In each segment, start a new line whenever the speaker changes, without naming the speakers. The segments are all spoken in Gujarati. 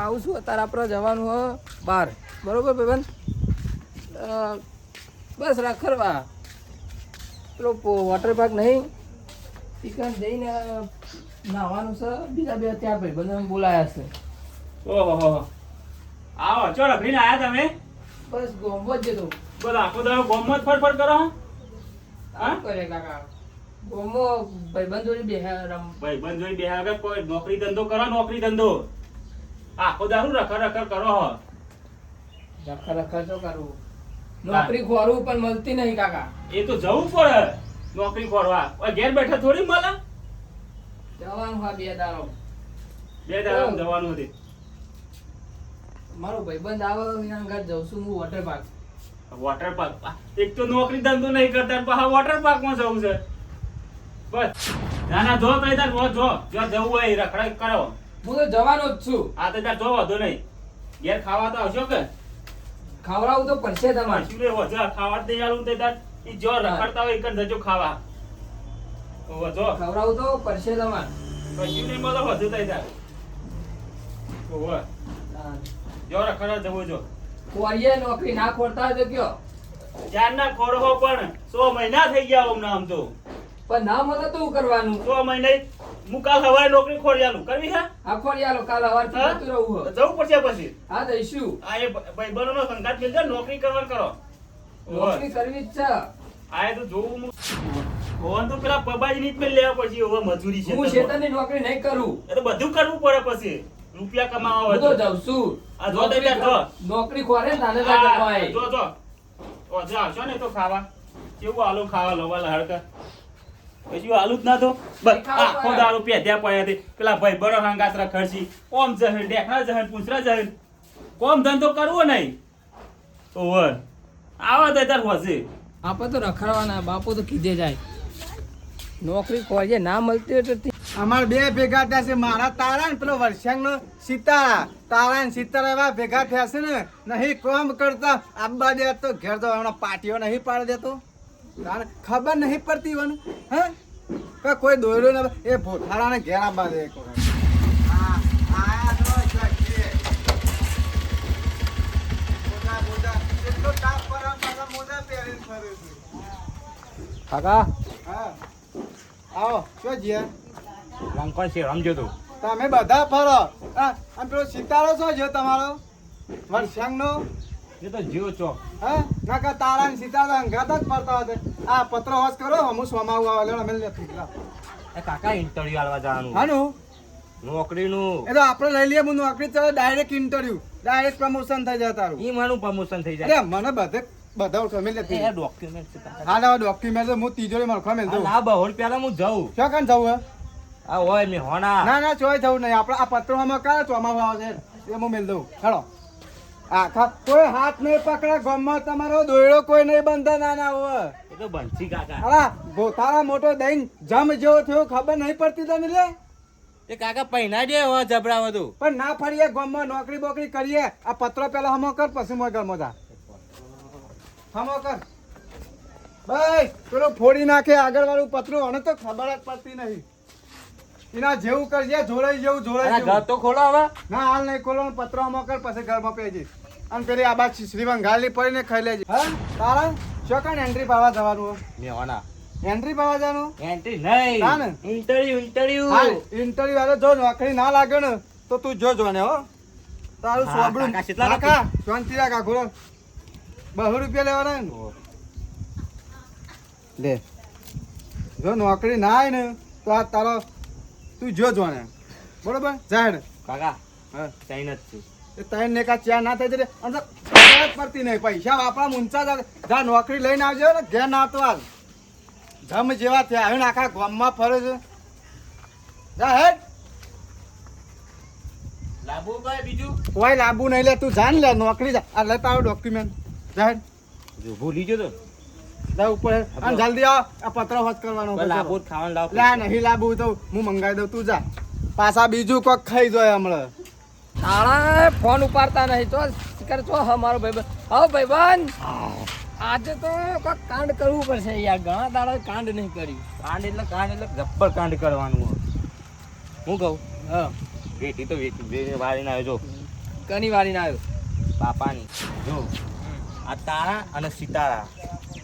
આવું છું અત્યારે આપણે જવાનું હોય બહાર, બરોબર ભાઈબંધ? બસ રખડવા પેલો વોટર પાર્ક નહીં ચિકન જઈને નાહવાનું છે. બીજા બે ત્યાં ભાઈબંધો બોલાયા છે.
ઓહો આવો ચો રખડીને આયા તમે?
બસ ગોમો જ જતો.
બસ આખો દાડો ગોમમાં જ ફરફર કરો?
હા કરે કાકા, ગોમો ભાઈબંધ જોડે બેહ્યા
ભાઈબંધ જોઈ બેહ્યા વગર કોઈ નોકરી ધંધો કરો, નોકરી ધંધો. આખો દાડો રખડ રખડ કરો હો.
રખડ તો કરવું, નોકરી ખોરવું પણ મળતી નહીં કાકા.
એ તો જવું પડે નોકરી ખોરવા. ઓય ઘેર બેઠા થોડી મળે.
જવાનું હા 2 દાડો.
2 દાડા જવાનું હતી.
મારો ભાઈબંધ આવે એના ઘર જઉં છું હું વોટર પાર્ક.
વોટર પાર્ક એક તો નોકરી ધંધો નહીં કરતા પાછા વોટર પાર્ક માં જવું છે. બસ ના ના જો તો તાર જો જો જવું હોય રખડા કરો.
હું તો જવાનો જ છું.
આ તો તાર જો વધુ નહીં. ઘેર ખાવા તો આવશો કે?
ખવડાવું તો પડશે તમારે.
શું રે વધુ ખાવા દે આલું તે તાર ઈ જો રખડતા હોય એકન જજો ખાવા. વધુ
ખવડાવું તો પડશે તમારે.
પછી નહીં મળો વધુ થઈ તાર. ઓહો જો રખડા જવું જો.
ખોરીએ નોકરી ના ખોરતા હોય તો કયો.
જાનના ખોરહો પણ 100 મહિના થઈ ગયા હમણાં આમ તો.
પણ ના મળે તો શું કરવાનું?
100 મહિને હું કાલ હવારે નોકરી ખોરિયાલું કરવી છે.
આ ખોરિયાલો કાલ હવારથી
હા?
જતું રહું હો.
જવું પડશે પછી.
હા જઈશું.
આ એ ભાઈબંધોનો સંગાત મિલજો નોકરી કરવાનું કરો.
નોકરી કરવી જ છે.
આ તો જોવું હોવાનું તો પેલા પબાજી ની જ મેલ લેવા પછી હવે મજૂરી છે.
હું શેતાનની નોકરી નહીં કરું.
એ તો બધું કરવું પડે પછી રૂપિયા કમાવા
હું
હોય
તો
તો.
જાઉં છું.
આ જો તે જો
નોકરી ખોરે ને તાને ના
આ
કમાય.
જો જો ઓ જો આવશો ને તો ખાવા કેવું આલુ ખાવા લવા લહડકા પછી આલુ જ ના તો બસ આખો દારૂ પેધ્યા પડ્યા તે પેલા ભાઈ બરો હંગાત રખડશી ઓમ જહન ડેખા જહન પૂછરા જહન કોમ ધંધો કરવો નહીં ઓવર આવા તો તાર હોશે.
આપણે તો રખડવાના, બાપુ તો કીધે જાય. નોકરી ખોરીએ ના મળતી હોય તો
અમાર બે ભેગા થયા છે, મારા તારા ને પેલો વર્ષાંગનો સિતારા. તારા ને સિતારા એવા ભેગા થયા છે ને નહીં કોમ કરતા આબા દે તો ઘેર તો હમણાં પાટીઓ નહીં પાડી દેતો. તારે ખબર નહીં પડતી મને હે કે કોઈ દોયડો ને એ ભોથારા ને ઘેર આબા દે.
કાકા
હા આવો શું જીયા
લંકન છે રમજો તો
તમે બધા ફરો. અને પેલો સિતારો શું છે તમારો વર્ષાંગનો?
એ તો જીવ છો
હા ના કા તારા ને સિતારા અંગાત જ ફરતા હતા. આ પત્ર હોશ કરો હું સોમાવું આવે લેવા મેલ નથી.
એ કાકા ઇન્ટરવ્યુ આલવા જવાનું
હાનું
નોકરીનું
એ તો આપણે લઈ લઈએ. હું નોકરી ચાલે ડાયરેક્ટ ઇન્ટરવ્યુ ડાયરેક્ટ પ્રમોશન થઈ જાય તારું.
ઈ મારું પ્રમોશન થઈ
અરે મને બધા ઓળખો મેલ નથી.
ડોક્યુમેન્ટ છે
હા ના ડોક્યુમેન્ટ હું તિજોરી મળખો મેલ દઉં.
ના બહોળ પેલા હું જાઉં
શું કાન જવું હે?
આ હોય મે હોના
ના ના ચોય જવું નહીં. આપણે આ પત્રો આમાં કાલે ચોમાવું આવે છે એ હું મેલ દઉં. હેલો આખા કોઈ હાથ નહીં પકડે ગામમાં તમારો દોયડો કોઈ નહીં બંધા નાના હોય.
એ તો બંસી કાકા
અલા ગોતાળા મોટો દઈને જમ જેવો થયો ખબર નહીં પડતી તને લે.
એ કાકા પૈના જે હોય જબરા બધું
પણ ના ફરીએ ગામમાં નોકરી બોકરી કરીએ. આ પત્રો પેલા હમો કર પછી મોય ઘરમાં જા. હમો કર ભાઈ પેલો ફોડી નાખે આગળ વાળું પતરું. અને તો ખબર જ પડતી નહીં. એના જેવું કરજે જોડાઈ જેવું જોડાઈ
ઘર
જેવું.
તો ખોલો હવે
ના હાલ નહીં ખોલો. પત્રો હમો કર પછી ઘરમાં પેજી. અને પેલી આ બાદ શ્રીવંગ ગાલી પડીને ખાઈ લેજે. હા તારા ચોકાને એન્ટ્રી પાવા જવાનું હોય?
મે હોના
એન્ટ્રી પાવા જવાનું
એન્ટ્રી
હા
નહીં
ને?
ઇન્ટરવ્યુ
હા ઇન્ટરવ્યુ વાળો જો નોકરી ના લાગે ને તો તું જો જોને હો. તારું
હા,
સોબડું
કાકા, કેટલા
કાકા શાંતિ રાખ. ઘોડો 200 રૂપિયા લેવાના ને લે. જો નોકરી ના આવે ને તો આ તારો તું જો જોને બરોબર જાહેર.
કાકા
હા
ચાઇન જ છું
એ તૈન ને કા ચા ના થઈ જાય અને ખબર જ પડતી નહીં. પૈસા વાપરા ઊંચા જા નોકરી લઈને આવજો ને ઘેર ના તો હાલ જમ જેવા થયા. હવે આખા ગામમાં ફરે છે. જા હેડ
લાબુ ભાઈ બીજું
કોઈ લાંબુ નહીં લે. તું જા ને લે નોકરી જા. આ લે તારો ડોક્યુમેન્ટ જા હેડ
જો ભૂલી ગયો તો
જા ઉપર હેડ. અને જલ્દી આવ. આ પત્ર હોત કરવાનો
લાબુ ખાવાનું લાવ
લે નહીં લાંબુ તો હું મંગાવી દઉં. તું જા. પાછા બીજું કોક ખાઈ જાય હમણાં.
તાળા ફોન ઉપાડતા નહીં તો શિકાર છો હા મારો ભાઈબંધ. હા ભાઈબંધ આજે તો કોઈક કાંડ કરવું પડશે યાર. ઘણા દાડા કાંડ નહીં કર્યું.
કાંડ એટલે જબ્બર કાંડ કરવાનું હોય. હું કહું
હા
વેટી તો વેટી વાળીને આવ્યો જો
કની વારીને આવ્યો
બાપાની જો આ તારા અને સિતારા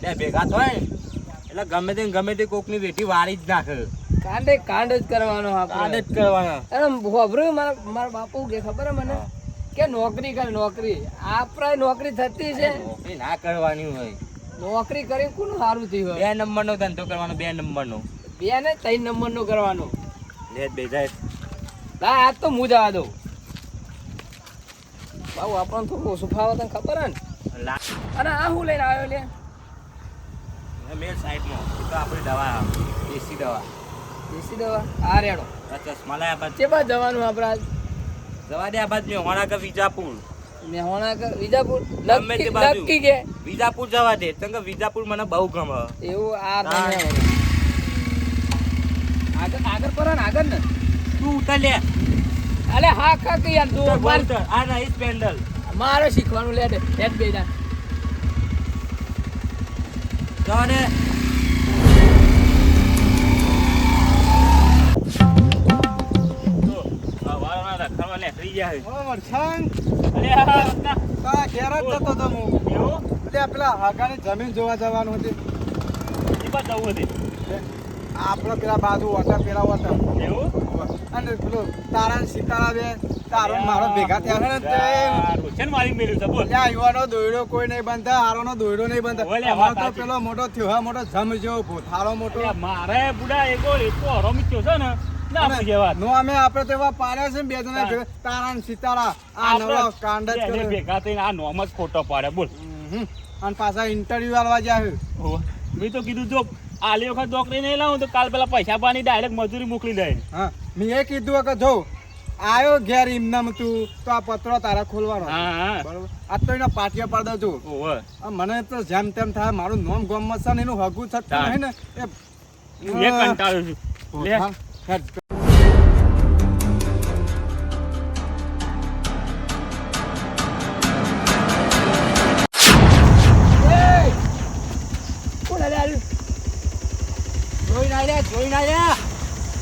બે ભેગા થાય ને એટલે ગમે તે કોકની વેઠી વાળી જ નાખે.
કાંડ જ કરવાનો
કાંડ જ કરવાના.
અરે ખબરું મારા બાપુ કે ખબર હે મને કે નોકરી કર નોકરી આપણે નોકરી થતી છે
નોકરી ના કરવાની હોય.
નોકરી કરી કોનું સારું થયું હોય
2 નંબરનો ધંધો કરવાનો 2 નંબરનો.
2 ને 3 નંબરનો કરવાનો.
લે બે જાય
ના આજ તો હું જવા દઉં બાબુ આપણને થોડું ઓછું ફાવે તને ખબર હે ને. અને આ હું લઈને આવ્યો લે
મેં સાઈડમાં એ તો આપણી દવા દેશી દવા.
દેશી દવા આ રેડો
આ ચશ્મા લાયા બાદ
કે બાદ જવાનું આપણે આજ
જવા દે. આ બાદ મેહોણા કે વિજાપુર
મેહોણા કે વિજાપુર
ગમે તે બાજુ.
નક્કી કે
વિજાપુર જવા દે કેમ કે વિજાપુર મને બહુ ગમે.
એવું આ
હા.
આગળ પર ને આગળ ને
તું ઉતર લે.
અલે હા ખા કે યાર તું
ઉતર, ઉતર. આ નહીં પેન્ડલ.
મારે શીખવાનું લે હેડ બેજા
જવા દે. વાળાના રખડવા નીકળી ગયા છે.
ઓ વરસાંગ
અરે આ રસ્તા.
તા ઘેર જ જતો તો હું
એવું?
એટલે પેલા હાકાની જમીન જોવા જવાનું હતી
ઈ બાજુ જવું હતું.
આપણો પેલા બાજુ હતા પેલા હતા
એવું?
અને પેલો તારા ને સિતારા બે તારો ને મારો ભેગા થયા છે ને તે
આ રોશન મારી મેલ્યું છે બોલ.
ત્યાં યુવાનો દોયડો કોઈ નહીં બનતા હારોનો દોયડો નહીં બનતા
ઓલે
અમારો તો
વાત
પેલો મોટો થયો મોટો જમ જેવો ભૂથારો મોટો
અરે મારે બુડા એકો હરો મીચ્યો છે ને ના પૂછે વાત.
નો અમે આપણે તો એવા પાડ્યા છે ને બે જણા ભેગા, તારા ને સિતારા આ નવો કાંડ જ
એને
કર્યો.
ભેગા થઈને આ નોમ જ ખોટો પાડે બોલ.
અને પાછા ઇન્ટરવ્યુ આલવા ગયા છે.
ઓહો. મેં તો કીધું જો આલી વખત નોકરી નહીં લાવું તો કાલ પેલા પૈસા પાની ડાયરેક્ટ મજૂરી મોકલી દે.
હા મેં એ કીધું કે જો આયો ઘેર ઇમનામ તું તો આ પત્રો તારા ખોલવાનો
હા હા
બરોબર આ તો એના પાટિયા પાડ દઉં
ઓહો.
મને તો જેમ તેમ થાય મારું નોમ ગોમમાં છે ને એનું હગું થતું નહીં ને
હું એ કંટાળ્યો છું. લે.
હેડ.
કોણ અલે આવ્યું
જોઈ ના લે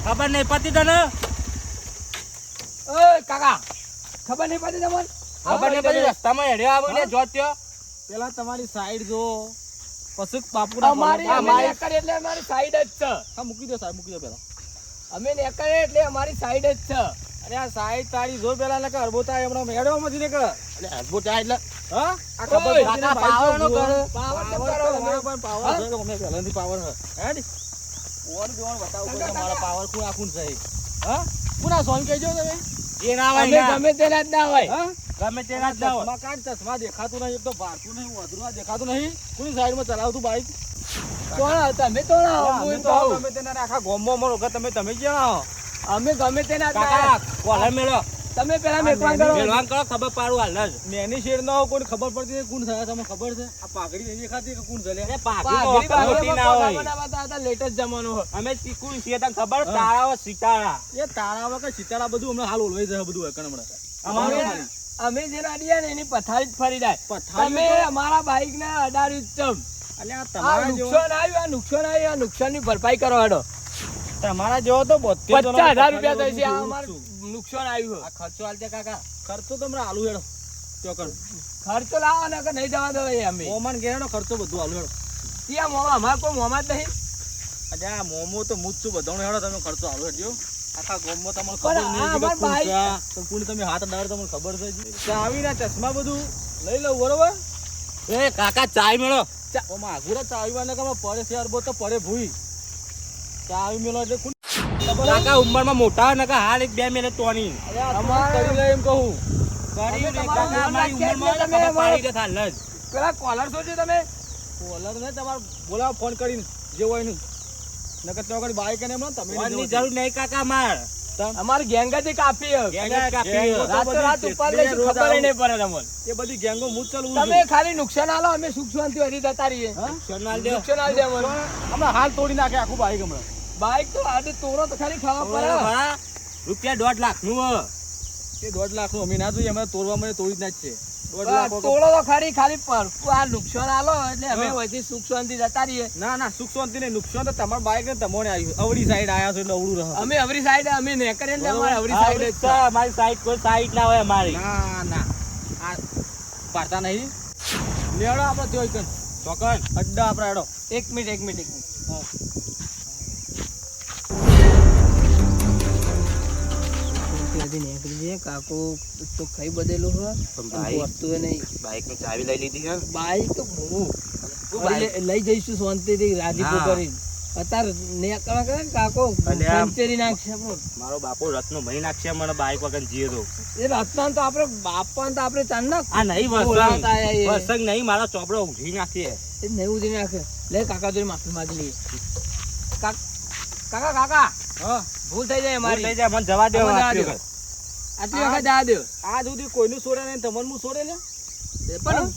ખબર નહીં પડતી તને.
ઓય કાકા ખબર નહીં પડતી તમને
ખબર નહીં પડતી રસ્તામાં હેડ્યો આવું ને જો ત્યો.
પેલા તમારી સાઈડ જો પછી બાપુ
અમારી એટલે અમારી સાઈડ જ છે
મૂકી દો સાહેબ મૂકી દો પેલા
અમે નેકળે એટલે અમારી સાઈડ જ છે
અરે આ સાઈડ તારી જો પેલા ને અરબોતા એમનો મેળો માંથી ને કે
એટલે અજબો ચા એટલે
હા આ
ઓય,
ખબર
કાકા પાવરનો કરે.
પાવર તો
પાવર
કરો
તો
તમે.
અમારો પણ પાવર છે કે અમે પહેલાથી પાવર છે હેડ ઓર જોણ બતાવું કે મારા પાવર કોણ આખું છે હા કોના સોન કહેજો તમે
એ ના હોય
અમે
ના.
ગમે તેના જ ના હોય
હા
ગમે તેના જ ના હોય.
ચશ્મા કાઢ ચશ્મા દેખાતું નહીં એક તો ભારતું નહીં વધરું દેખાતું નહીં કોની સાઈડમાં ચલાવતું બાઈક
કોણ તમે તો ના હો, હું તો આવું.
તમે તેના આખા ગોમમાં મારો ઘર તમે ક્યાં આવો
અમે ગમે તેના જ ના
કાકા
હોય.
કોલર મેળો.
તમે પેલા મેકવાન કરો
મેળવાન કરો ખબર પાડું હાલ જ.
મેની શેર ના હોય કોઈ ખબર પડતી નહીં કોણ થયા તમને ખબર છે આ પાઘડી નહીં દેખાતી કે કોણ ચલે
અરે પાઘડી તો
પાઘડી
વખત મોટી ના હોય.
બનાવતા હતા લેટેસ્ટ જમાનો હોય.
અમે ચીકું છીએ તને ખબર તારાઓ સિતારા.
એ તારા વગર સિતારા બધું હમણાં હાલ ઓલવાઈ જાય બધું હોય હમણાં અમારું
અમે-
ખાલી
અમે જે નાડિયા ને એની પથારી જ ફરી જાય
પથારી
તમે
તો-
અમારા બાઈક ને અડાડ્યું જ ચમ.
અલ્યા
આ
તમારા જેવો
નુકસાન આવ્યું આ નુકસાન ની ભરપાઈ કરો હેડો
તમારા જેવો તો 72 જણો
50,000 રૂપિયા થાય છે આ
જોઉં
અમારું
છું.
નુકસાન આવ્યું
આ ખર્ચો હાલ દે કાકા.
ખર્ચો તો હમણાં આલુ હેડો ચોકન
ખર્ચો લાવો ને કે નહીં જવા દો અમે
મોમાન ઘેરનો ખર્ચો બધું આલુ હેડો
ત્યાં મોમાં અમારે કોઈ મોમાં જ નહીં
અલ્યા મોમો તો મુજ છું બધાનો હેડો તમે ખર્ચો આલુ હેડજો આખા ગોમમાં તમને
પણ
ખબર
આ
નહીં કે
અમાર
કોણ
બાઈક-
છે તો કોણ તમે હાથ અડાડો તમને ખબર છે ચાવીના ચશ્મા બધું લઈ લઉં બરોબર
એ કાકા ચાય મેળો.
ઓમાં આઘુરા ચાવી વાને કે પડે છે અરબો તો પડે ભૂઈ ચાવી મેલો એટલે કોણ
કાકા ઉંમરમાં મોટા હોય ને કે હાલ 2 મિનિટ તોની.
અમારે કરી લે એમ કહું
કર્યું ને
તમારા
કાકા મારી ઉંમરમાં હોય ને
તમે
ખબર પાડી દે હાલ જ.
પેલા કોલર સોચ્યું તમે
કોલર ને તમારે બોલાવો ફોન કરીને જે હોય ને નકર તો આગળ બાઈક ને એમ તમે
ફોનની જરૂર નહીં કાકા માર.
અમારી ગેંગ જ કાપી હે.
ગેંગ જ કાપી
ગેંગ
હે.
તો
રાતો રાત
બધી
ઉપર
જેટલી
લઈશું,
રોજ
ખબર
આવું.
નહીં પડે તમને.
એ બધી ગેંગો હું જ ચલાવું
તમે ખાલી નુકસાન આલો અમે સુખ શાંતિ હરી જતા રહીએ
હા?
સોનાલ દે.
નુકસાન આલી દે અમને.
હમણાં હાલ તોડી નાખે આખું બાઈક હમણાં
બાઈક તો આજે તોરો તો ખાલી ખાવા પડે
રૂપિયા 1.5 લાખ નું હે.
એ 1.5 લાખ નું અમે ના જોઈએ અમે તોડવા મને તોડી જ ના જ છે
તોડો તો ખરી, ખાલી પરખું આ નુકસાન આલો એટલે અમે વચ્ચે સુખ શાંતિ જતા રહીએ.
ના ના સુખ શાંતિ નહીં, નુકસાન તો તમારા બાઈક ને તમને આવ્યું. અવળી સાઈડ આયા છો એટલે અવળું રહે.
અમે અવરી સાઈડ અમે નેકરીએ એટલે અમારે અવરી સાઈડ જ છે.
મારી સાઈડ કોઈ સાઈડ ના હોય અમારી.
ના ના આ પાડતા નહીં. લેડો આપણે જોઈ કર ચોકન અડ્ડા આપણે હેડો.
એક મિનિટ. ત્યાંથી નીકળી જઈએ. કાકો તો ખાઈ બધેલું હોય વસ્તુ નહીં.
બાઈક ની ચાવી લઈ લીધી છે.
બાઈક તો લઈ જઈશું શાંતિથી રાજીપો
ના.
કરી. અત્યારે નીકળવા કરે ને કાકો
અલ્યા.
પંચરી નાખશે આપણો.
મારો બાપો રત્નો મહી નાખશે મને બાઈક વગર જીએ તો.
એ રસ્તામાં તો આપણે બાપાને તો આપણે ચાંદના
આ નહીં
બોલાવતા આયા એ.
વસંગ નહીં, મારો ચોપડો ઉઘી નાખીએ.
એ નહીં ઉધી નાખે. લે કાકા જોડે માફી માંગી લઈએ. કાકા
હા
ભૂલ થઈ જાય
ભૂલ થઈ
અમારી.
જાય, મને જવા દો
મને
આટલી
જવા
વખત.
આટલી વખત જવા દો.
આજ સુધી કોઈનું છોડે નહીં, તમને હું છોડે ને.
પણ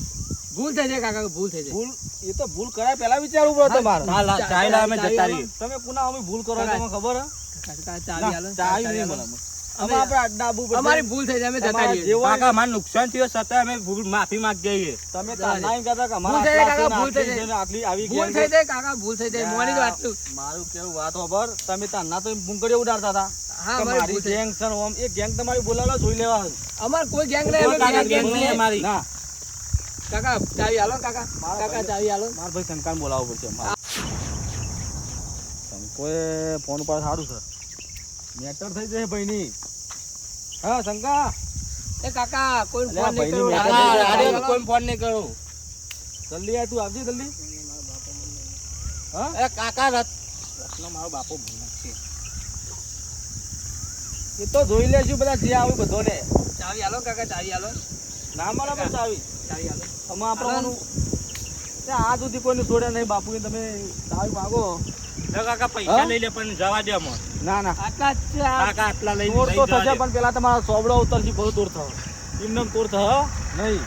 ભૂલ થઈ જાય કાકા, ભૂલ થઈ જાય.
ભૂલ એ તો ભૂલ કરાય પહેલા વિચારવું પડે તમારે.
ના, ના, ચાવી લાવ, અમે જતા રહીએ.
તમે પુના અમે ભૂલ કરો તમને ખબર હે?
કાકા ચાવી આલો.
ચાવી નહીં મળે અમે. અમે આપણે અડ્ડા આબુ પડશે.
અમારી ભૂલ થઈ જાય અમે જતા
તમારે
રહીએ.
જેવો
કાકા મારે નુકસાન થયું છતાં અમે ભૂલ માફી માંગી જઈએ.
તમે તાના એમ કહેતા કે અમારા
ભૂલ થઈ જાય
આટલા
કાકા, ભૂલ થઈ
છે ને
જાય.
આટલી આવી
ભૂલ
ગઈ
થઈ જાય કાકા, ભૂલ થઈ જાય. મોની તો આટલું.
મારું કેવું વાત ખબર તમે તાના તો મુંગળીઓ ઉડાડતા હતા
હા
કે
અમારી
મારી
ભૂલ થઈ જાય.
ગેંગ છે ને ઓમ એ ગેંગ તમારી બોલાવો જોઈ લેવા.
અમાર કોઈ ગેંગ
કોઈ
નહીં.
કાકા
અમે
ગેંગ
ગેંગ
નહીં
નહીં.
અમારી.
ના
કાકા ચાવી આલો કાકા. કાકા ચાવી આલો.
મારા ભાઈ શંકાને બોલાવવો પડશે કોઈ ફોન ઉપર સારું છે મેટર થઈ જશે ભાઈની. હા શંકા
એ કાકા કોઈ
અલ્યા,
ફોન નહીં
ભાઈની
કરો.
મેટર
કાકા,
થઈ
અરે, કોઈ ફોન નહીં કરો.
જલ્દી આય તું આવજે જલ્દી. હા
એ કાકા
મારો બાપો ભૂલ નાખશે. એ તો જોઈ લેશું બધા જે આવ્યું બધોને.
ચાવી આલો કાકા, ચાવી આલો.
ના મળે પણ ચાવી
ચાવી આલો.
અમે આપણું આ સુધી કોઈને છોડ્યા નહીં બાપુ તમે ચાવી માગો.
લે કાકા પૈસા
હા?
લઈ લે પણ જવા દે અમને.
ના ના
આટલા જ છે આ.
કાકા આટલા લઈ
તોડ
લઈ
તો
જવા
થશે
દે.
પણ પેલા તમારા સોબડો ઉતરથી બહુ તોડ થયો. એમને તોડ થયો નહીં.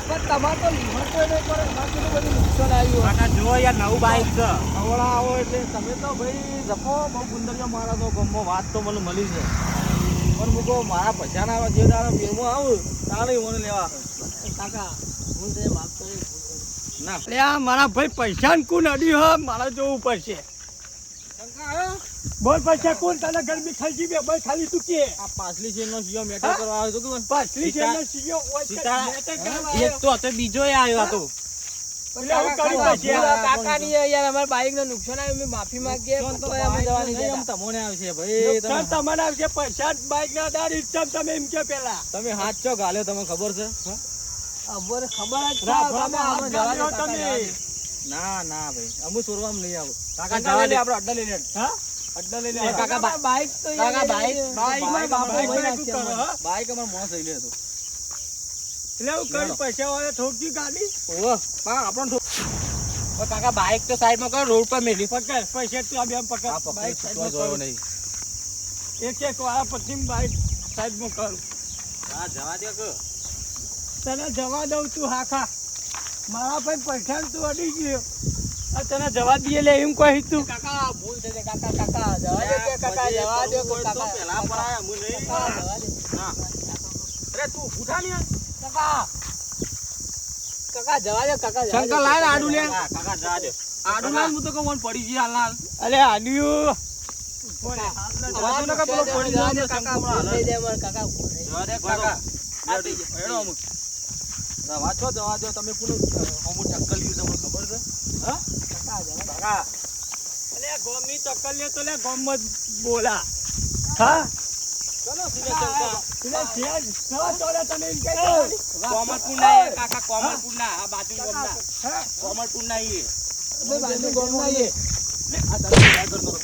પણ તમારે તો લિમિટ કોઈ નહીં કરે. અમારે કેટલું બધું નુકસાન આવ્યું.
કાકા જો યાર નવું બાઈક છે.
અવળા આવો એટલે તમે તો ભાઈ જપો બહુ ગુંદરીઓ મારા તો ગમો વાત તો મને મળી છે પણ મૂકો મારા પૈસાના આવે જે તારા મેમો આવું તારે મને લેવા આવે.
કાકા ભૂલ થઈ જાય, માફ કરી.
ના
અલ્યા મારા ભાઈ પૈસા ને કોણ અડ્યું હે મારે જોવું પડશે. બોલ પૈસા કોણ તને ગરમી ખાઈ બે ભાઈ ખાલી તું કે
આ પાછલી છે એનો સીઓ મેટર કરવા આવ્યો તો કે
પાછલી છે ને સીઓ
સીતા એક તો હતો બીજો આવ્યો હતો.
કાકાની યાર અમારા બાઈક નું નુકસાન આવ્યું. અમે માફી માંગીએ પણ તોય અમે જવા નહીં દેતા.
તમને આવશે ભાઈ
તમને આવશે પૈસા બાઈક ના દાડી તમે એમ કે પેલા
તમે હાથ ચો ગાલ્યો તમને ખબર છે
ખબર જ છે.
રાફડામાં
અમે
હાથ
જવા દે,
ગાલ્યો
કાકા,
તમે.
જવા દે.
ના ના ભાઈ અમુ સોરવામાં નહીં આવું
કાકા
કાકા
જવા દે.
આપણે અડ્ડા લઈ લે
હા?
અડ્ડા લઈ લે
એ કાકા બાઈક તો યાર
કાકા બાઈક-
બાઈકમાં બાપો
બાઈક
ભાઈ
બાઈક
નાખશે
શું કરો,
અમારે.
હા? બાઈક અમાર મોસ લઈ લે તો
એટલે હું કરી પૈસા વાળા ઠોકી ગાડી
ઓહો પા આપણને
ઓ કાકા બાઈક તો સાઈડમાં કરો, રોડ પર મેલી.
પકડ પૈસા તું આ બે પકડ બાઈક સાઈડમાં
જોયો
કર.
નહીં
એક વાળા પછી બાઈક સાઈડમાં કર.
હા જવા દે કે.
તને જવા દઉં તું હાખા મારા ભાઈ પૈસા તું અડી ગયો આ તને જવા દઈએ લે એમ કહી તું. કાકા ભૂલ થઈ જાય કાકા. કાકા જવા દે કે કાકા જવા દે કે કાકા
પેલા પડાયા હું નહીં
કાકા, જવા દે.
ના અરે તું ઉઠા ને
કાકા કાકા જવા દે કાકા જવા દે.
શંકર લાય ને આડું લે
કાકા જવા દે.
આડું લાય હું તો કહું મને પડી ગઈ હાલ
અલે આડ્યું
અવાજ ન કર, પેલો પડી જાય ને
કાકા
શંકર
ભૂલ
હાલે.
થઈ જાય મારે કાકા ભૂલ થઈ
જવા દે
કાકા
કાકા.
હેડો અમુક વાંચો જવા દો તમે પૂરું અમુક ટક્કર લીધું તમને ખબર છે હા
જાય. કાકા જવા દે.
કાકા
અલે ગોમની ચક્કર લે તો લે ગોમમાં જ બોલા હા
ચલો સીધે ચલતા
એટલે જ્યાં જવા ચોરે તમે એમ કહી દો.
કોમલપુર ના એ કાકા, કોમલપુર ના આ બાજુ ગામના.
હા
કોમલપુર ના એ.
અમે બાજુ ગોમમાં આવીએ.
આ તમે આગળ કરો બોલો.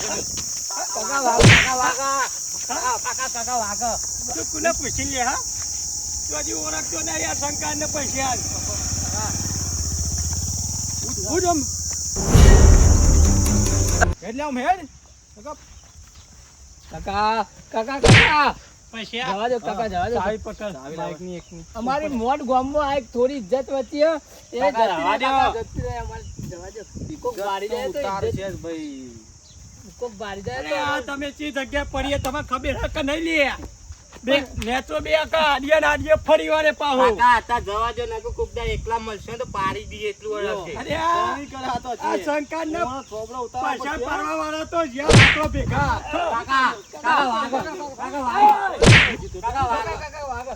કાકા વાગ કાકા વાગ કાકા કાકા વાગ તું કોને પૂછી લે હા તું હજી ઓળખતો ના યાર શંકર ને પૈસા આલ ઉઠ આમ.
એટલે આમ હેડ
કાકા કાકા કાકા
પૈસા
જવા દો કાકા જવા દો
ચાવી પકડ બાઈક ની એક ની
અમારી મોટ ગામમાં આ એક થોડી ઇજ્જત વધી હે. એ
કાકા,
જતી
જવા
રહે,
દો.
કાકા, જતી રહે. અમારે જવા દો. કોક બારી જાય તો
ઉતાર
ઇજ્જત-
છે જ ભાઈ
કોક બારી જાય
અરે આ
તો
તમે ચી જગ્યા પડીએ તમે ખબર હે કે નહીં લે
મેં તો બે આડિયા ફરી વારે પાહો
કાકા હતા જવા દો ને કોક દાડે એકલા મળશે ને તો પાડી દઈએ એટલું અડગ છે.
અરે આ શંકર ને પૈસા પાડવા વાળા તો જ્યાં આપણો ભેગા
કાકા કાકા વાગો કાકા વાગો કાકા વાગો કાકા વાગો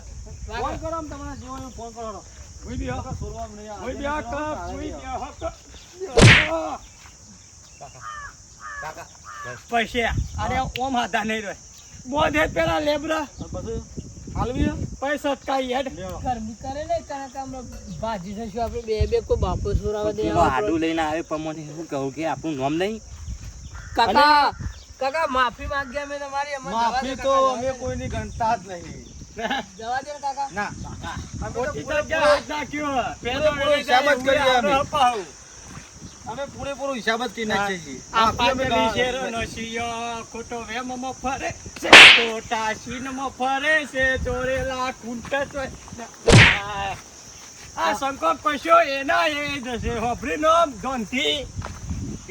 ફોન કરો આમ તમારા જીવન ફોન કરો
કોઈ બી હક
છોડવાનું નહીં
કોઈ બી હક કોઈ બી હક
કાકા
પૈસા અરે ઓમ હાથા નહીં રહે બોધે પેલા લેબરા
બધું હાલવી
પૈસા કાઈ હેડ
ગરમી કરે ને કાકા હમણાં ભાજી થશું આપણે બે બે કોઈ બાપો છોરાવા દે
પેલો હાડું લઈને આવે પણ મને શું કહું કે આપણું નામ નહીં
કાકા કાકા માફી માંગ્યા મેં તમારી અમને
માફી તો અમે કોઈની ગણતા જ નહીં.
જવા દે ને કાકા
ના
ખોટી જગ્યાએ હાથ નાખ્યો પેલો
પૂરો હિસાબ જ કરીએ અમે.
અપાવ
અમે પૂરેપૂરો હિસાબ જ કરી નાખીએ છીએ.
આ
માફી અમે
પાતળી
ગા-
શેરનો શિયો ખોટો વેમમાં ફરે છે ખોટા શીનમાં ફરે છે ચોરેલા કુંટ આ શંકર પશો એના એ જશે હોભરી નામ ધોનથી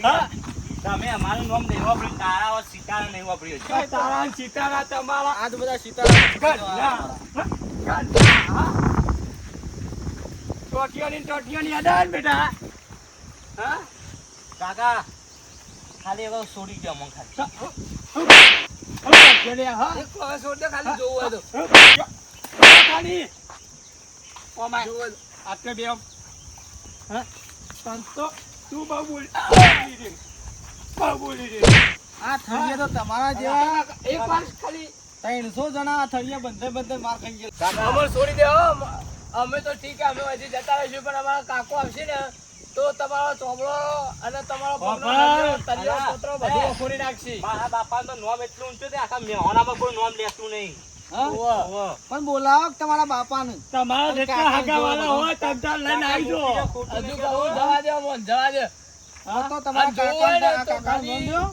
હા
તમે અમારું નામ નહીં વાપર્યું તારા और સિતારા નહીં વાપર્યું છે.
તારા ને સિતારા તમારા
આ તો બધા સીતારામ
ટોટિયાની અડાન બેટા હા
કાકા ખાલી હવે છોડી દો મને ખાલી
ટોટિયાની, હા
એક હવે છોડ દે ખાલી જોવું હોય તો
ખાલી ઓમાય આટલે બે હા સંતો તું બહુ બોલી
આ થળિયા તો તમારા જેવા
એક વાર ખાલી
300 જણા આ થળિયા બંધે માર ખાઈ ગયા.
અમર છોડી દે હો અમે તો ઠીક અમે હજી જતા રહીશું પણ અમારા કાકો આવશે ને તો તમારો ચોબડો અને તમારો
બાપા,
તલિયો પોતરો બધું વખોડી નાખશે
મારા બાપા તો નામ એટલું ઊંચું છે આખા મેહોણામાં કોઈ નામ લેતું નહીં.
હા?
ઓહો.
પણ બોલાવો કે તમારા બાપાને.
તમારા જેટલા હાગાવાળા હોય તમતાર લઈને આવી જાઓ.
હજુ કહું જવા દે મોન જવા દે
હા તો તમારા
આ જોવું હોય ને
કાકા
તો
કાકા
ખાલી-
નોંધ્યો?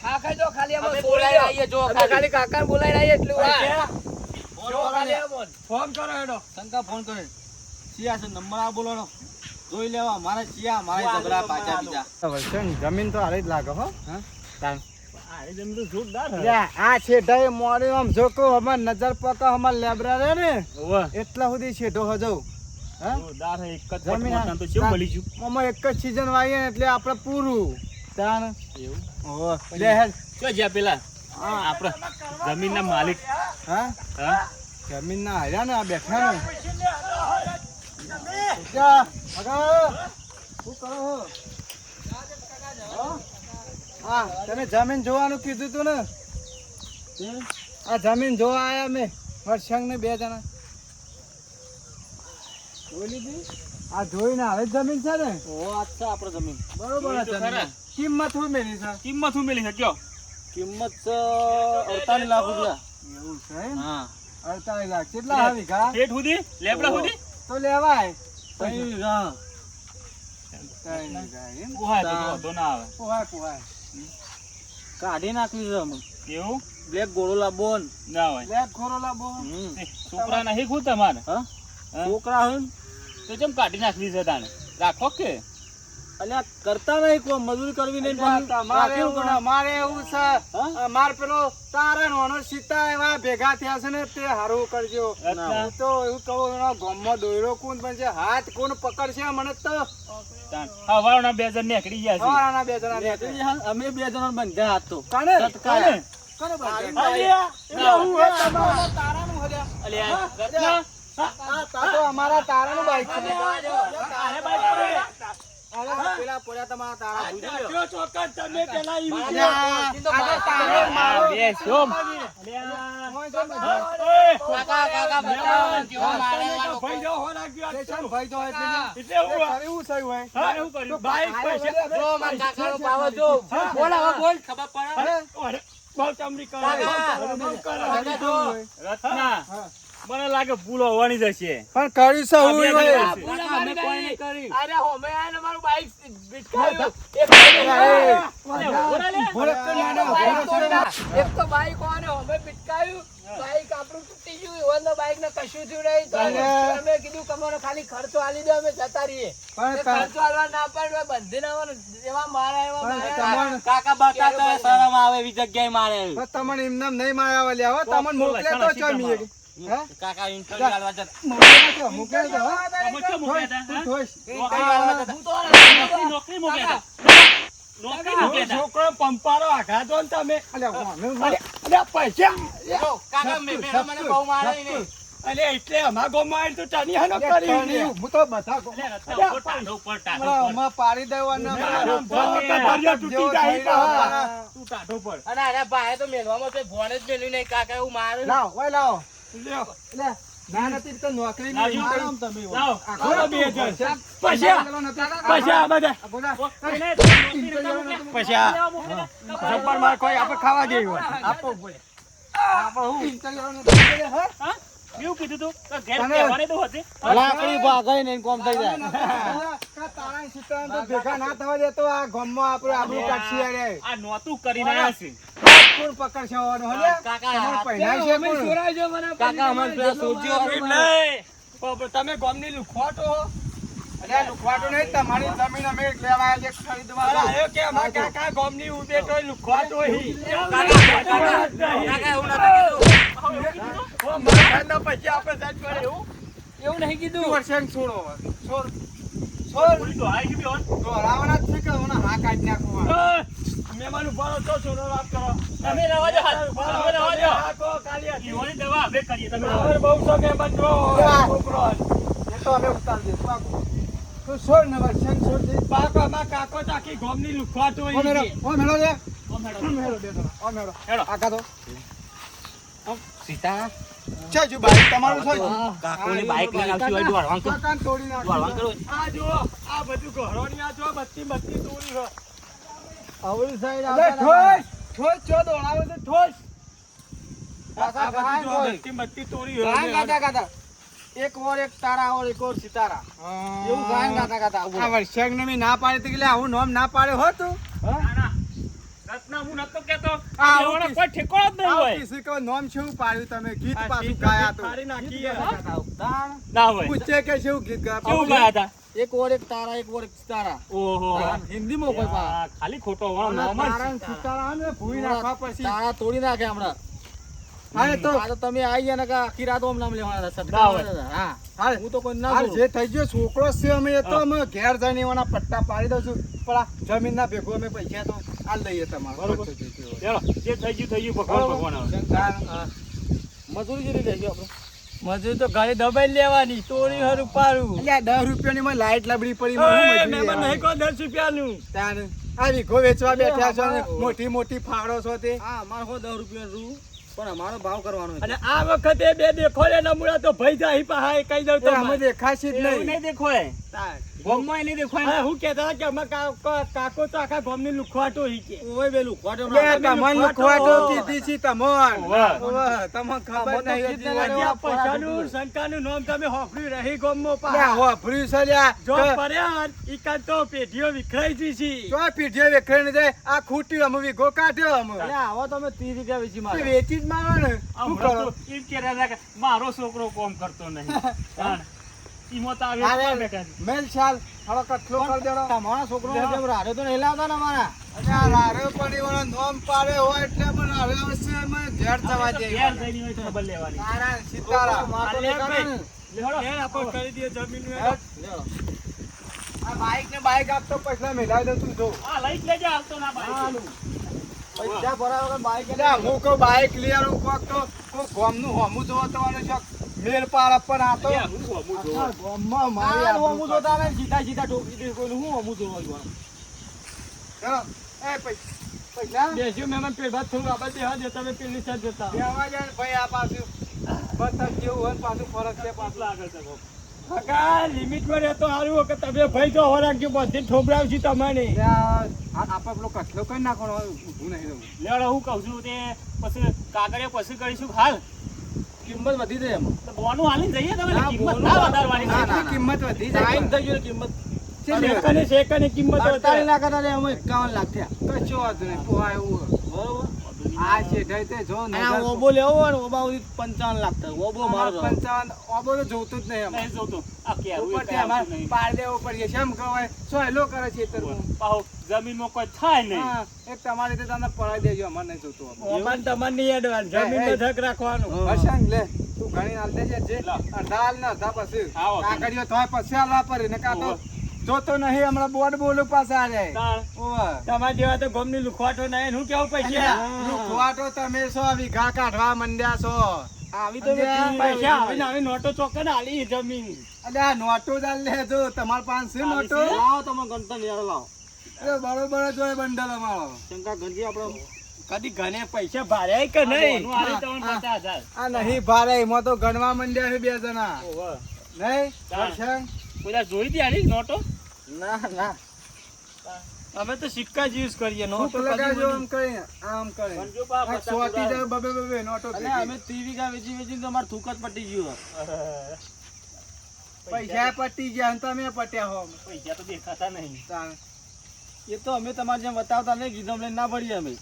હા ખાઈ જો ખાલી અમે
અમે
બોલાઈ
બોલાઈ
આવીએ
આવીએ જો
અમે ખાલી કાકાને બોલાઈ આવીએ એટલું હા
પૈસા
જો ખાલી આ મોન
ફોન કરો હેડો
શંકા ફોન કરે સિયા છે નંબર આ બોલો જોઈ લેવા મારે સિયા મારે ઝઘડા પાછા બીજા જમીન તો હારી જ લાગે હો
આ જમ તો જોરદાર હે.
આ છેઠાએ મોડે આમ જોકો અમાર નજર પકો અમાર લેબરા રે ને
ઓવે.
એટલા સુધી છેઠો હજવ હા
જોરદાર હે. એક જ
જમીન
પટમાં તો કેવું મળી ગયું?
આમાં એક જ સીઝન વાવીએ ને એટલે આપણે પૂરું તાણ
એવું?
ઓહો લે હેડ
ક્યાં જ્યાં પેલા આપણે જમીનના માલિક
હા
હા
જમીન ના હાર્યા ને આ બેઠા ને ક્યાં આગળ શું કરો છો? હા તમે જમીન જોવાનું કીધું તું ને આ જમીન જોવા આયા અમે વર્ષંગ ને 2 જણા જોઈ લીધી આ જોઈને હવે જ જમીન છે ને
ઓ અચ્છા આપણે જમીન
બરોબર આ
જોઈ તો ખરા.
જમીન કિંમત શું મેલી છે
કિંમત શું મેલી છે કયો?
કિંમત 48 લાખ રૂપિયા એવું છે એમ?
હા
48 લાખ કેટલા આવી ઘા
ઠેઠ સુધી લેબડા સુધી
તો લેવાય
કઈ
કઈ
હા
એમ
પોહાય તો વાંધો ના આવે
પોહાય કાઢી નાખવી છે અમે
એવું
બ્લેક ગોળો લાવવો ને
ના હોય
બ્લેક ગોળો લાવવો
એ છોકરા નહીં ખુદ તમારે
હા
હા?
છોકરા હોય
તો કેમ કાઢી નાખવી છે તાને રાખો કે
અલ્યા કરતા નહીં કોઈ મજૂરી કરવી નહીં મારે એવું છે માર પેલો તારા નોનો સીતા એવા ભેગા થયા છે ને તે હારું કરજો
અચ્છા.
હું તો એવું કહું એનો ગામમાં દોયરો કોણ બનશે હાથ કોણ પકડશે મને તો
હા વાળના બે જણ નીકળી ગયા છે
સવારના 2 જણા નીકળી ગયા.
અમે 2 જણા બંધા હાથ તો
કાને?
કાને?
કાને બાંધ્યા?
અલ્યા,
એટલે હું હે તમારો તારાનું હલ્યા.
અલ્યા,
રત્ના, આ તારો અમારા તારાનું બાઈક છે. અરે પેલા પડ્યા તમારા તારા ભૂલી લો.
જો ચોક્કસ તમે પેલા ઈ
અલ્યા, આ તો તારો મારો.
બે સોમ.
મોય છે બધા.
કાકા કાકા બતાવો કેવો મારે વાળો
ભાઈ જો હો નાખ્યો આ
સ્ટેશન ભાઈ તો એટલે
એટલે એવું હોય.
એવું થયું હોય.
હા, એવું કર્યું. બાઈક પૈસા.
જો મારા કાકાનો પાવો જો બોલ હવે બોલ ખબર પડે
અરે, અરે, બહુ ચમડી કરે.
કાકા,
બહુ કરે.
કાકા જો
રત્ના, મને લાગે ભૂલો હોવાની જ હશે.
પણ કર્યું છે હું
બે
હોય.
જણા છે.
બોલ અમે કોઈ નહીં
કર્યું.
અરે હોમે આને મારું બાઈક ભટકાયું એક
ભોળે તો નાનો, ભોળે તો નાનો.
એક તો બાઈક ઓને હોમે ભટકાયું બાઈક આપણું તૂટી ગયું એવાનો બાઈક ને કશું થયું નહીં તો
અરે.
અમે કીધું કે અમારો ખાલી ખર્ચો આલી દો અમે જતા રહીએ
પણ
તે ખર્ચો આલવા ના પાડે બંધી ના આવવાનું. એવા મારા એવા
પણ
મારા.
તમને-
કાકા બકા તો શરમ આવે એવી જગ્યાએ મારે
પણ તમને એમને નહીં માર્યા લ્યા હો તમને મોકલે તો છો મી હે
કાકા ઇન્ટરવ્યુ આલવા જતા
મોકલે તો હો
તમે કેમ મોકલ્યા હતા,
તું
હા?
ઠોઈશ.
નોકરી
આ-
હું તો
નોકરી મોકલ્યા હતા. નોકરી
હું
મોકલ્યા હતા.
છોકરો પંપારો આઘાતો ને તમે
અલ્યા, વાહ,
અરે પૈસા
જો, કાકા મેં મને બહુ મારે નહીં
અરે એટલે અમારા ગામમાં આવીને તું તની હાનો કરી
તણી, હું તો બધા ગો-
અલ્યા, રસ્તા ઉપર ટાઢો ઉપર, ટાઢો
હમણાં
ઉપર.
હમણાં પાડી દેવાના
હમણાં
હમણાં
ભર્યા તૂટી જાય તો હા.
તું ટાઢો ઉપર.
અને અરે ભાઈ તો મેલવામાં તો ફોન જ મેલ્યું નહીં કાકા એવું મારે
લાવો, ઓય લાવો.
લ્યો.
લે, ના નથી તો નોકરી
લાવજો.
નહીં મારો આમ તમે હોય.
લાવો.
આખો
બોલો
બે
2000.
પૈસા
પૈસા. પૈસા બધા
આ બોલા.
એને તમે નોકરી નતા મોકલ્યા?
પૈસા.
લેવા મોકલ્યા?
જબ્બર માં કોઈ આપણે ખાવા જેવી હોય.
આપો બોલે. આપો હું ઇન્ટરવ્યુ નથી બોલે, હે?
હા? એવું કીધું તું કે ઘેર
તને-
કહેવાને તો હતી.
લાકડી ભાગાઈ નહીં કોમ થઈ જાય
તારા સીતારામ તો ભેગા ના થવા દેતો આ ગામમાં આપણે આબરૂ કાઢશી અરે.
આ નોતું કરીને આવ્યા છે.
કોણ પકડશે હોવાનું, હો લે?
કાકા,
તમારે પહેરાય છે
અમે
કોણ?
સોરાજો મને
કાકા અમારે પેલા સોજો
તમે ગામની લુખવાટો હો.
અરે લુખવાટો નહીં, તમારી જમીન અમે લેવા આવ્યા છે ખરીદવા.
અરે આયો કે અમારા કાકા ગામની ઉભેટો લુખવાટો હી.
કાકા એવું નથી કીધું
ઓ, મારા ઘરના પૈસા આપણે સાચ પડે એવું.
એવું નહીં કીધું
વર્ષે છોડો હવે. છોડ. છોડ.
પૂરી તો હાઈ ગઈ બેન.
દોડાવાના જ છે કે હમણાં હા કાઢી નાખો.
મહેમાન ઉભા રહો તો છોડો વાત કરો.
તમે રહેવા દો હાથ. તમે રહેવા દો.
હા, કહો, કાલી હતી.
ઈવોની દવા હવે કરીએ તમે.
હવે બહુ સમય બનજો. છોકરો.
એ તો અમે ઉતારી દઈશું. પાકું. તું છોડ ને વર્ષે છોડ દે.
પાકોમાં કાકો તો આખી ગામની લુખવાટો
ઓ
હી
મેળો,
છે.
ઓ મેળો લે.
ઓ મેડમ.
ઓ મેળો દે તમે. ઓ મેળો.
હેડો.
આખા તો.
સીતા
છે જો બાઈક તમારું છે.
કાકોની બાઈક લઈને આવતી હોય દોડવાનું કરો.
કાકાને તોડી નાખો.
દોડવાનું કરો.
આ જુઓ, આ બધું ઘરોની આ જુઓ, બત્તી તોડી છે.
અવળી સાઈડ
અરે ઠોસ, ઠોસ ચો દોડાવે છે, ઠોસ.
કાકા,
આ બધું જુઓ,
કાકા,
બત્તી તોડી છે.
ગાયન ગાતા ગાતા. એક ઓર એક તારા ઓર એક ઓર સિતારા. એવું ગાયન ગાતા ગાતા. આ વર્ષેક ને મેં ના પાડી હતી કે લે આવું નામ ના પાડે હો તું.
ના, ના. રત્ના હું નતો કહેતો.
આ
આ દેવાનો કોઈ ઠેકાણો જ નહીં
આવું
હોય.
કિસી કો નામ શું પાડ્યું તમે? ગીત
આ
પાછું
ચીજ
ગાયા તો.
ફાડી નાખી છે.
તાણ.
ના હોય.
પૂછે કે શું ગીત ગાયા?
કેવું ગયા હતા?
એક ઓર એક તારા એક ઓર એક સિતારા.
ઓહો.
હિન્દીમાં કોઈ પા.
આ ખાલી ખોટો વાળો નામ જ.
તારા ને સિતારા ને ભૂઈ નાખવા પછી.
તારા તોડી નાખે હમણાં
હા તો
આ તો તમે આવી ગયા ને કે આખી રાત ઓમ નામ લેવાના હતા.
ના હોય.
હા
હાલ
હું તો કોઈ ના
હાલ
બોલું.
જે થઈ ગયો છોકરો છે અમે એ તો અમે ઘેર જઈને એવાના પટ્ટા પાડી દઉં છું પણ આ જમીનના ભેગું અમે પૈસા તો આ લઈએ તમારે
બરોબર.
ખર્ચો જોઈતો હોય.
ચાલો, જે થઈ ગયું ભગવાન ભગવાન આવે.
હા.
મજૂરી જેટલી થઈ ગઈ આપણે
મજૂરી તો ઘરે દબાઈ લેવાની તોડી હરું પાડું.
અલ્યા 10 રૂપિયાની માં લાઈટ લબડી પડી
ઓય,
મને મજૂરી
મહેમાન
આવે.
નહીં કહો 10 રૂપિયાનું.
તાન આ વીઘો વેચવા બેઠા છો ને મોટી મોટી ફાળો છો તે
હા અમારે હો 10 રૂપિયા રૂ પણ અમારો ભાવ કરવાનો છે.
અને આ વખતે બે દેખો ને નમૂના તો ભાઈ જાય પા કહી દઉં
એ અમે
તો
દેખાશે જ
એવું
નહીં
નહીં દેખોય. ગોમમાં નહીં દેખોય.
હું કહેતા હતા કે અમે કાકો તો આખા ગામની લુખવાટો હી કે
ઓય બેલું ખોટો
લે તમને લખવાટો કીધી છે તમને
વાહ.
ઓવે, તમને ખબર
આ
નહીં
બધું
હતી.
આ પૈસાનું શંકાનું નામ તમે હોફળ્યું રહી ગામમાં
લે,
પા
હોભળ્યું છે લ્યા.
જો
કે
પડ્યા ઈકાદ તો પેઢીઓ વિખરાઈ ગઈ છે.
જો પીઠે વેખરીને જાય આ ખૂટ્યું અમે વીઘો કાઢ્યો અમે
આવો તમે 30 રૂપિયા વેચી
તે
મારો
વેચી જ મારો ને
આ
શું
હમણાં
કરો
તો એમ કહેતા હતા કે મારો છોકરો કોમ કરતો નહીં. તાણ. ઈમો તો આવે
અરે,
બેઠા છે.
મેલ ચાલ થોડો કટલો કરી દેડો
તમારા છોકરો જેમ રાડે તો નહીં લાવતા ને અમારા
અને આ રારે પડી વાળો નોમ પાડે હોય એટલે મને હવે અવશ્ય અમે ઘેર જવા દઈએ
ઘેર જઈને હોય તો ખબર લેવાની.
તારા સીતારા
મારતો
અરે
નહીં કરે ને.
લે હળો.
એ આપણે કરી દઈએ જમીનનું
હેડ. આ બાઈક ને બાઈક આપતો પૈસા મેલાવી દઉં તું જો
આ લઈ જ લેજે, હાલતો ના ભાઈ.
પૈસા ભરાય વગર બાઈક
એટલે હું કહું બાઈક લઈ આવું કોક તો કોઈ ગામનું હોમું જોવા તમારે શોખ મેલ પાર પણ આ તો
લે, હું હમું જોઉં.
આખા ગામમાં મારી
મારે
આબરૂ
હું જોતા ને સીધા સીધા ટોકી દે કોઈનું હું અમુ જોવા જોવાનું.
ચાલો. એ પૈસા
બેસ્યું મહેમાન પેટ ભાત થોડું આબાદ દેવા દે તમે પેલી સાઈડ જતા રહો.
દેવા જાય ને ભાઈ આ પાછું બતક જેવું હોય ને પાછું ફરક છે પાછું
આગળ તકો.
કાકા લિમિટમાં રહેતો સારું કે તમે ભાઈ જો હરાક બધી ઠોબરાવશી તમને
આપણે પેલો કચલો કરી નાખવાનો હોય, ઊભું નહીં રહું
લે હળો, હું કહું છું તે પછી કાગળિયા પછી કરીશું હાલ.
કિંમત વધી જાય એમાં.
તો બોનું હાલીને જઈએ તમે
ના,
કિંમત
બોનું
ના વધારવાની
ના,
છે.
ના, કિંમત વધી
ટાઈમ
જાય
થઈ ગયો કિંમત
શેકની કિંમત
48 લાખ હતા રે, અમે 51 લાખ થયા.
કશો વાંધો નહીં પોહાય એવું હોય.
બરોબર
આ શેઠાઈ તે જો
અને આ ઓબો લેવો હોય ને ઓબા સુધી 55 લાખ થાય ઓબો મારો
55 ઓબો તો જોતું જ નહીં અમારે.
નહીં જોતો આ કેરું
ઉપરથી અમારે પાડ દેવો પડીએ છે એમ કહેવાય સોયલો કરે છે ખેતરમાં.
પાહો જમીનમાં કોઈ થાય નહીં.
હા, એક તમારી રીતે તમને પડાવી દેજો અમારે નહીં જોતું આપણે.
ઓબાન તમારે નહીં એડવાન્સ જમીનનો ધક રાખવાનું
હર્ષંગ લે તું ઘણી હાલ દેજે જે
લા.
અડધા હાલ ને અડધા પછી
આવો.
કાકડીઓ તોય પછી હાલવા પડે ને કાં તો
ઓહો.
જોતો નહીં હમણાં બોર્ડ બોલું પાછા રે
તાણ.
તમારા જેવા તો ગમની લુખવાટો નહીં હું કેવું પૈસા
ખોવાટો તમે છો વીઘા કાઢવા મંડ્યા છો
આવી તો
અલ્યા,
પૈસા આવી આવી નોટો ચોક્કસ હાલી જમીન
અલ્યા નોટો જ હાલ લેજો તમાર પાસે છે નોટો
લાવો તમે ગણતર યાર લાવો
એ બરોબર જ હોય બંડલ અમારો
શંકા ગણજી આપણે
કદી ઘણે પૈસા ભાર્યા કે નહીં
ઓનું આલી તમને 50,000.
આ નહીં ભારે એમાં તો ગણવા મંડ્યા છે બે જણા
ઓહો.
નહીં
ચાલ.
હર્ષંગ?
કોઈ દાડો જોઈ હતી આની નોટો?
ના ના
અમે તો સિક્કા જ યુઝ કરીએ
ફૂંક
નોટો
લગાજો
કદી
આમ કરી આમ કરી
ગણજો પા,
આ 100 થી જાય બબે બબે નોટો
અલે
ભેગી.
અમે 30 વીઘા વેચી વેચીને તો અમાર થૂક જ પટી ગયું
પૈસા પટી ગયા અને તમે પટ્યા હો
પૈસા તો દેખાતા નહીં.
તાણ.
એ તો અમે તમારે જેમ બતાવતા નહીં કીધું લઈને ના પડીએ અમે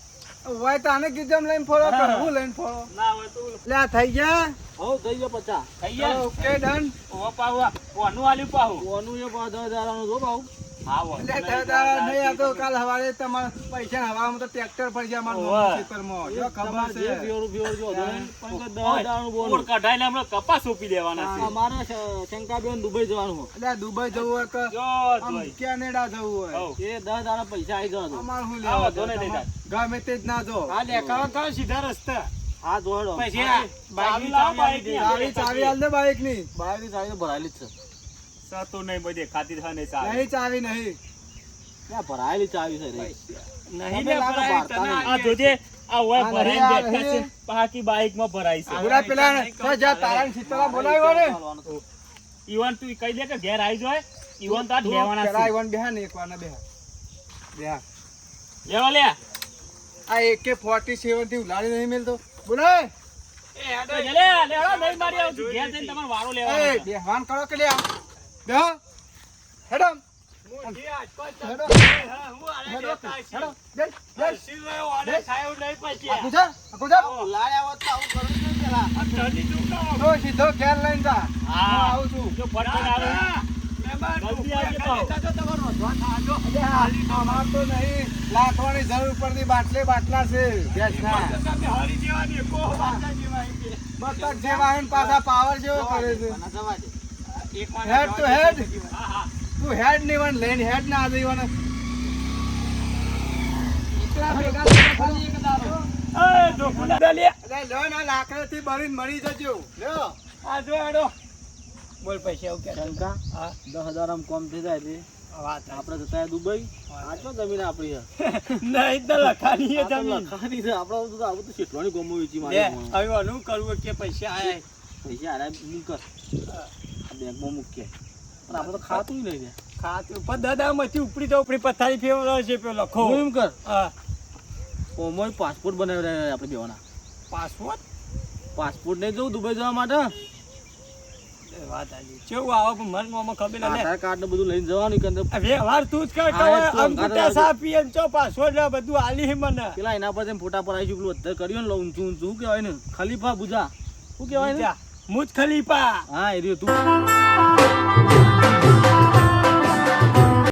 હોય તાને કીધું લઈને ફોડો
હા.
હું લઈને ફોડો
ના હોય તો
લે આ થઈ ગયા
હો થઈ ગયો 50
થઈ ગયા.
ઓકે ડન
ઓહો પાહુ આ. ઓનું આલ્યું પાહુ.
ઓનું એ 10,000 નું જો ભાવ
હા, ઓનું
એટલે
નહીં.
દાદા નહીં આ તો કાલ સવારે તમારે પૈસા હવામાં તો ટ્રેક્ટર પર ગયા મારા
ઓવે.
ખેતરમાં જો ખબર
તમારે જે
છે
ફિયોર ફિયોર જો હતો ને, પણ કોઈ 10,000 નું
ઓર
બોલું
કઢાઈને હમણાં કપાસ સોંપી દેવાના છે.
અમારે શંકાબેન દુબઈ જવાનું હોય
એટલે દુબઈ જવું હોય કે
જો
આમ
જોઈ.
કેનેડા જવું હોય
હઉ.
એ 10,000 પૈસા આવી જવા
અમાર શું
આવો,
લેવા
દોને
દેવા?
દેતા.
ગમે તે જ ના જો
આ દેખાવા કરો સીધા રસ્તા
હા જોડો
પછી આ ચાવી લાવો બાઈકની.
ચાવી ચાવી આલ દે બાઈક ની
બાર ની ચાવી તો ભરાયેલી જ છે
સતો નહીં બધે ખાતી થાય નહીં ચાલે.
નહીં ચાવી નહીં
ત્યાં ભરાયેલી ચાવી છે રે
નહીં
અમે
ને
લાવો
ભરાય,
વાર્તા
તને
નહીં.
આ જોજે આ હોય
આ
ભરાઈને
નહીં, આ
બેઠા છે
નહીં.
બાકી બાઈકમાં ભરાય છે.
પૂરા પેલા તો જા તારા સીતળા બોલાવ્યો ને
ઈવન તું કહી દે કે ઘેર આવી જાય ઈવન તો આ લેવાના
પેલા
છે.
ઈવન બેહા ને એક વાર ના બેહા બેહા
લેવા લે.
આ AK-47 થી ઉલાડી નહીં મેલતો બોલાય
લે, લે, હળો, નહીં મારી આવતી. ઘેર જઈને તમારે વારો લેવાનો
એ
છે.
બેહવાન કરો કે લે બેહો હેડો હેડો હેડો હેડો બેસ બેસ આખું જા
લાડ્યા હોત તો આવું કરવું જ નહીં પેલા.
તો સીધો ઘેર લઈને જા હું
હા.
આવું છું
જો ફટફટ આવે. જલ્દી આવજે પાહો.
અરે હા, અમાર તો નહીં લાખવાની જરૂર પડતી બાટલા છે ગેસના બતક જેવા હે ને પાછા પાવર જેવો કરે છે
ના જવા દે.
હેડ તો હેડ તું હેડ નહીં વન લઈને હેડ ના આવી વન એકલા ભેગા થઈને ખાલી એક દાડો
એ, ડોકુડા લે.
અરે લો ના લાકડાથી બળીને મરી જજો લ્યો
આ જો હેડો બોલ પૈસા એવું કે
શંકા
હા
10,000 આમ કમ થઈ જાય છે
વાત
આપણે જતા રહ્યા દુબઈ આટલો જમીન આપણી છે.
નહીં તો લખાની
આ તો
જમીન
લખાણી છે આપણે તો આવું તો શેઠવાની ગમો વેચી
લે
મારે
હવે આનું કરવું કે પૈસા આયા
પૈસા આરા મૂક આ બેંકમાં મૂકીએ પણ આપણે તો ખાતું નહીં રે
ખાતું પણ દાદામાંથી ઉપડી તો ઉપડી પથારી ફેરવો છે પેલો લખો
હું એમ કર
હા
ઓમોય પાસપોર્ટ બનાવી રહ્યા આપણે બેવાના
પાસપોર્ટ
પાસપોર્ટ નહીં જવું દુબઈ જવા માટે
વાત આવી કેવું આવો પણ મન મોમાં ખબર ના
આધાર કાર્ડ ને બધું લઈને જવાનું કે અંદર
વ્યવહાર તું જ કર
હા, એ તો
અંગૂઠા
અંગારા
સાપી એમ ચો પાસવર્ડ ને બધું આલી હે મને
પેલા એના પર જેમ ફોટા પર આવીશું પેલું અધર કર્યું ને ઊંચું ઊંચું શું કહેવાય ને ખલીફા બુજા શું કહેવાય ને
મુજ ખલીફા
હા એ રહ્યું તું